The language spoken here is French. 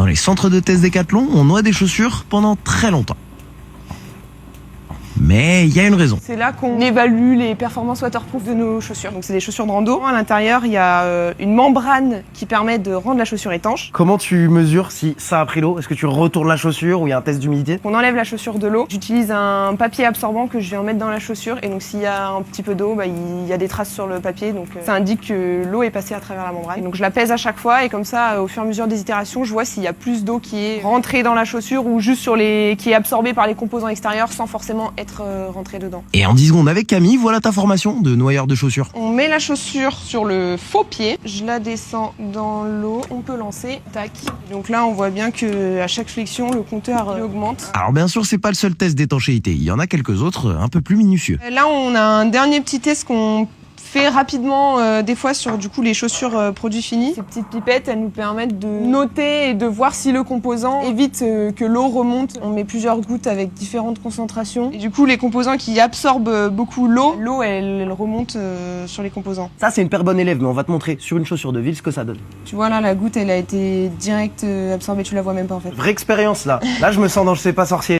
Dans les centres de test Decathlon, on noie des chaussures pendant très longtemps. Mais il y a une raison. C'est là qu'on évalue les performances waterproof de nos chaussures. Donc c'est des chaussures de rando. À l'intérieur, il y a une membrane qui permet de rendre la chaussure étanche. Comment tu mesures si ça a pris l'eau? Est-ce que tu retournes la chaussure ou il y a un test d'humidité? On enlève la chaussure de l'eau. J'utilise un papier absorbant que je viens mettre dans la chaussure. Et donc s'il y a un petit peu d'eau, il y a des traces sur le papier. Donc ça indique que l'eau est passée à travers la membrane. Et donc je la pèse à chaque fois et comme ça, au fur et à mesure des itérations, je vois s'il y a plus d'eau qui est rentrée dans la chaussure ou juste qui est absorbée par les composants extérieurs sans forcément être rentrée dedans. Et en 10 secondes avec Camille, voilà ta formation de noyeur de chaussures. On met la chaussure sur le faux pied, je la descends dans l'eau, on peut lancer, tac. Donc là on voit bien que à chaque flexion le compteur augmente. Alors bien sûr, c'est pas le seul test d'étanchéité, il y en a quelques autres un peu plus minutieux. Là on a un dernier petit test qu'on fait rapidement des fois sur du coup les chaussures produits finis. Ces petites pipettes, elles nous permettent de noter et de voir si le composant évite que l'eau remonte. On met plusieurs gouttes avec différentes concentrations. Et du coup les composants qui absorbent beaucoup l'eau elle remonte sur les composants. Ça c'est une paire bonne élève, mais on va te montrer sur une chaussure de ville ce que ça donne. Tu vois là la goutte elle a été direct absorbée, tu la vois même pas en fait. Vraie expérience là. Là je me sens dans Je sais pas sorcier.